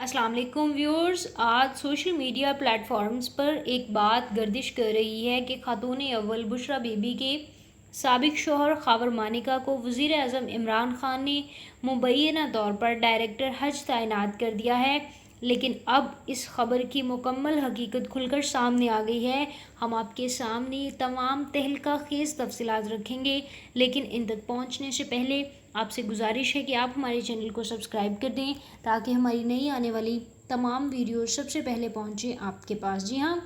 अस्सलाम वालेकुम व्यूअर्स। आज सोशल मीडिया प्लेटफॉर्म्स पर एक बात गर्दिश कर रही है कि खातून अव्वल बुशरा बीबी के साबिक शोहर ख़ावर मानिका को वज़ीर आज़म इमरान ख़ान ने मुबैना तौर पर डायरेक्टर हज तैनात कर दिया है। लेकिन अब इस खबर की मुकम्मल हकीकत खुलकर सामने आ गई है। हम आपके सामने तमाम तहलका खेज़ तफसीलात रखेंगे, लेकिन इन तक पहुँचने से पहले आपसे गुजारिश है कि आप हमारे चैनल को सब्सक्राइब कर दें ताकि हमारी नई आने वाली तमाम वीडियो सबसे पहले पहुँचे आपके पास। जी हाँ,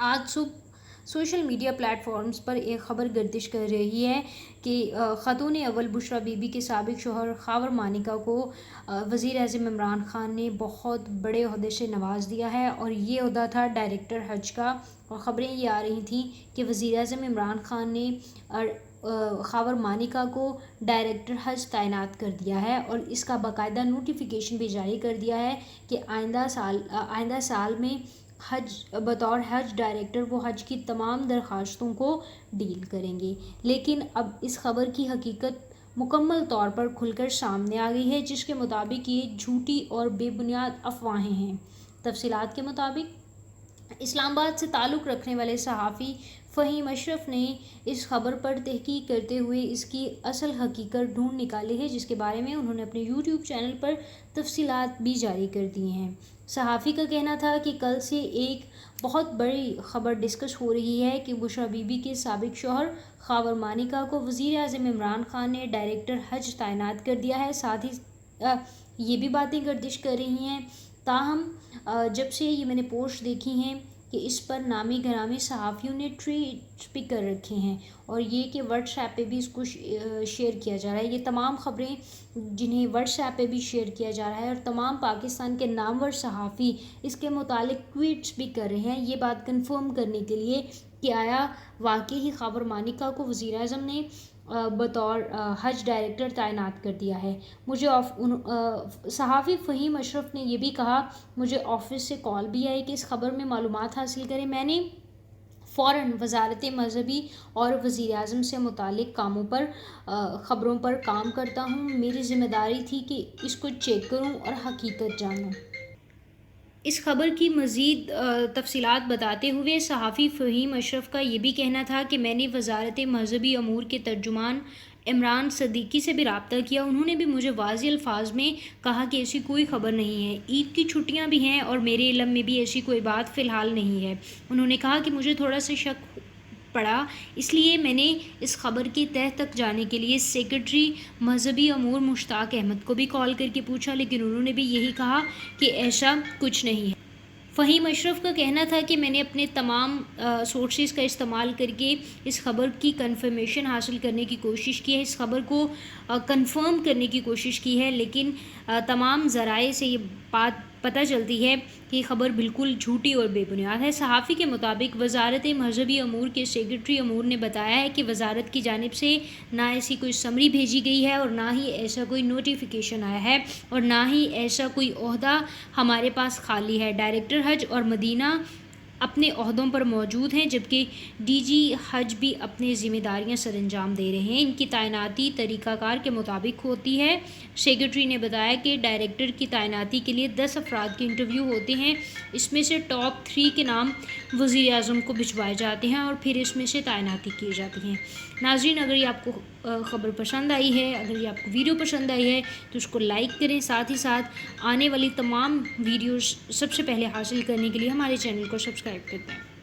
आज सुबह सोशल मीडिया प्लेटफॉर्म्स पर एक ख़बर गर्दिश कर रही है कि ख़ातून अव्वल बुशरा बीबी के साबिक शोहर ख़ावर मानिका को वज़ीर आज़म इमरान ख़ान ने बहुत बड़े ओहदे से नवाज़ दिया है और ये ओहदा था डायरेक्टर हज का। और ख़बरें ये आ रही थीं कि वज़ीर आज़म इमरान ख़ान ने ख़ावर मानिका को डायरेक्टर हज तैनात कर दिया है और इसका बाकायदा नोटिफिकेशन भी जारी कर दिया है कि आइंदा साल में बतौर हज डायरेक्टर वो हज की तमाम दरख्वास्तों को डील करेंगे। लेकिन अब इस खबर की हकीकत मुकम्मल तौर पर खुलकर सामने आ गई है, जिसके मुताबिक ये झूठी और बेबुनियाद अफवाहें हैं। तफसीलात के मुताबिक इस्लामाबाद से ताल्लुक़ रखने वाले सहाफ़ी फ़हीम अशरफ ने इस खबर पर तहकीक करते हुए इसकी असल हकीकत ढूंढ निकाली है, जिसके बारे में उन्होंने अपने यूट्यूब चैनल पर तफसीलात भी जारी कर दी हैं। सहाफ़ी का कहना था कि कल से एक बहुत बड़ी खबर डिस्कस हो रही है कि बुशरा बीबी के साबिक शौहर ख़ावर मानिका को वज़ीर आज़म इमरान ख़ान ने डायरेक्टर हज तैनात कर दिया है। साथ ही ये भी बातें गर्दिश कर रही हैं। ताहम जब से ये मैंने पोस्ट देखी हैं कि इस पर नामी गिरामी सहाफ़ियों ने ट्वीट भी कर रखे हैं और ये कि व्हाट्सएप पे भी इसको शेयर किया जा रहा है। ये तमाम ख़बरें जिन्हें व्हाट्सएप पे भी शेयर किया जा रहा है और तमाम पाकिस्तान के नामवर सहाफ़ी इसके मुतालिक ट्वीट्स भी कर रहे हैं, ये बात कंफर्म करने के लिए कि आया वाकई ही ख़ावर मानिका को वज़ीर आज़म ने बतौर हज डायरेक्टर तैनात कर दिया है। मुझे सहाफ़ी फ़हीम अशरफ ने यह भी कहा, मुझे ऑफ़िस से कॉल भी आई कि इस खबर में मालूमात हासिल करें। मैंने फ़ौरन वज़ारत मज़हबी और वज़ीर आज़म से मुतालिक कामों पर ख़बरों पर काम करता हूँ। मेरी ज़िम्मेदारी थी कि इसको चेक करूँ और हकीकत जानूँ। इस खबर की मज़ीद तफसीलात बताते हुए सहाफ़ी फ़हीम अशरफ का ये भी कहना था कि मैंने वज़ारत मज़हबी अमूर के तर्जुमान इमरान सदीकी से भी रब्ता किया। उन्होंने भी मुझे वाज़ेह अल्फाज में कहा कि ऐसी कोई ख़बर नहीं है। ईद की छुट्टियां भी हैं और मेरे इल्म में भी ऐसी कोई बात फ़िलहाल नहीं है। उन्होंने कहा कि मुझे थोड़ा सा शक पड़ा, इसलिए मैंने इस खबर की तह तक जाने के लिए सेक्रेटरी मज़हबी अमूर मुश्ताक अहमद को भी कॉल करके पूछा, लेकिन उन्होंने भी यही कहा कि ऐसा कुछ नहीं है। फ़हीम अशरफ का कहना था कि मैंने अपने तमाम सोर्सेज़ का इस्तेमाल करके इस खबर की कंफर्मेशन हासिल करने की कोशिश की है, इस खबर को कंफर्म करने की कोशिश की है, लेकिन तमाम ज़राए से ये बात पता चलती है कि खबर बिल्कुल झूठी और बेबुनियाद है। सहाफ़ी के मुताबिक वज़ारत मज़हबी अमूर के सेक्रेटरी अमूर ने बताया है कि वज़ारत की जानिब से ना ऐसी कोई समरी भेजी गई है और ना ही ऐसा कोई नोटिफिकेशन आया है और ना ही ऐसा कोई ओहदा हमारे पास खाली है। डायरेक्टर हज और मदीना अपने ओहदों पर मौजूद हैं, जबकि डीजी हज भी अपनी ज़िम्मेदारियां सर अंजाम दे रहे हैं। इनकी तैनाती तरीक़ाकार के मुताबिक होती है। सेक्रेटरी ने बताया कि डायरेक्टर की तैनाती के लिए 10 अफराद के इंटरव्यू होते हैं। इसमें से टॉप 3 के नाम वज़ीर आज़म को भिजवाए जाते हैं और फिर इसमें से तैनाती की जाती है। नाज़रीन, अगर ये आपको ख़बर पसंद आई है, अगर ये आपको वीडियो पसंद आई है तो उसको लाइक करें। साथ ही साथ आने वाली तमाम वीडियोस सबसे पहले हासिल करने के लिए हमारे चैनल को सब्सक्राइब करते हैं।